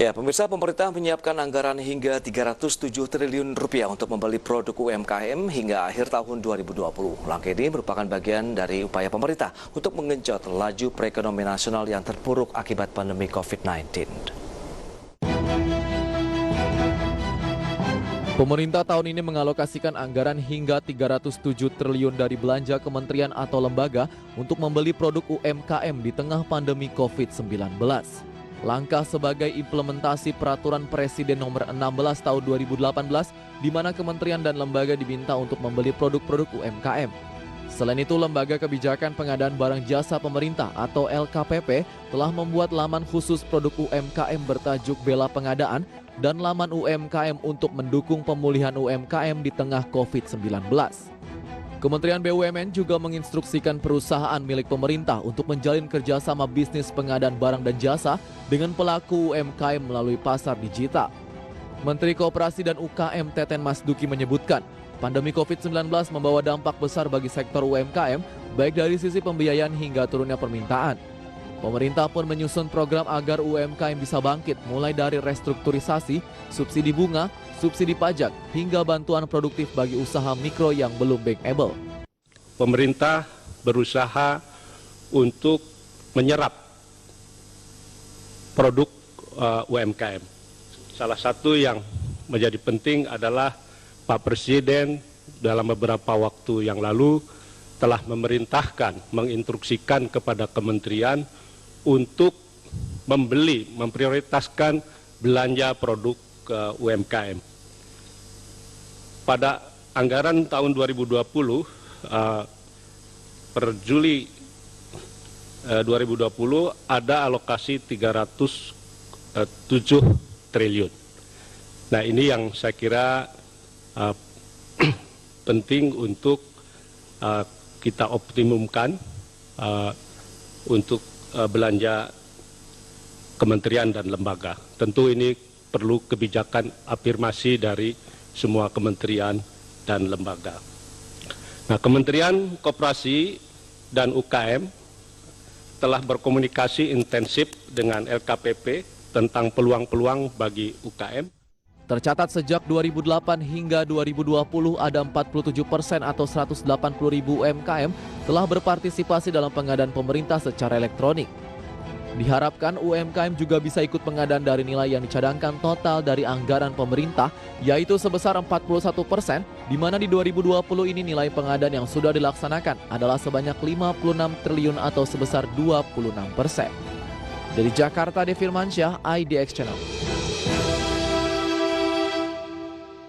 Ya, pemirsa, pemerintah menyiapkan anggaran hingga 307 triliun rupiah untuk membeli produk UMKM hingga akhir tahun 2020. Langkah ini merupakan bagian dari upaya pemerintah untuk mengenjot laju perekonomian nasional yang terpuruk akibat pandemi COVID-19. Pemerintah tahun ini mengalokasikan anggaran hingga 307 triliun dari belanja kementerian atau lembaga untuk membeli produk UMKM di tengah pandemi COVID-19. Langkah sebagai implementasi peraturan Presiden nomor 16 tahun 2018 di mana kementerian dan lembaga diminta untuk membeli produk-produk UMKM. Selain itu, Lembaga Kebijakan Pengadaan Barang Jasa Pemerintah atau LKPP telah membuat laman khusus produk UMKM bertajuk Bela Pengadaan dan laman UMKM untuk mendukung pemulihan UMKM di tengah COVID-19. Kementerian BUMN juga menginstruksikan perusahaan milik pemerintah untuk menjalin kerjasama bisnis pengadaan barang dan jasa dengan pelaku UMKM melalui pasar digital. Menteri Koperasi dan UKM Teten Masduki menyebutkan, pandemi COVID-19 membawa dampak besar bagi sektor UMKM, baik dari sisi pembiayaan hingga turunnya permintaan. Pemerintah pun menyusun program agar UMKM bisa bangkit, mulai dari restrukturisasi, subsidi bunga, subsidi pajak, hingga bantuan produktif bagi usaha mikro yang belum bankable. Pemerintah berusaha untuk menyerap produk UMKM. Salah satu yang menjadi penting adalah Pak Presiden dalam beberapa waktu yang lalu telah memerintahkan, menginstruksikan kepada kementerian untuk memprioritaskan belanja produk UMKM. Pada anggaran tahun 2020, per Juli 2020 ada alokasi 307 triliun. Nah, ini yang saya kira penting untuk kita optimumkan untuk belanja kementerian dan lembaga. Tentu ini perlu kebijakan afirmasi dari semua kementerian dan lembaga. Nah, Kementerian Koperasi dan UKM telah berkomunikasi intensif dengan LKPP tentang peluang-peluang bagi UKM. Tercatat sejak 2008 hingga 2020 ada 47% atau 180.000 UMKM telah berpartisipasi dalam pengadaan pemerintah secara elektronik. Diharapkan UMKM juga bisa ikut pengadaan dari nilai yang dicadangkan total dari anggaran pemerintah, yaitu sebesar 41%, di mana di 2020 ini nilai pengadaan yang sudah dilaksanakan adalah sebanyak 56 triliun atau sebesar 26%. Dari Jakarta, Devi Firmansyah, IDX Channel.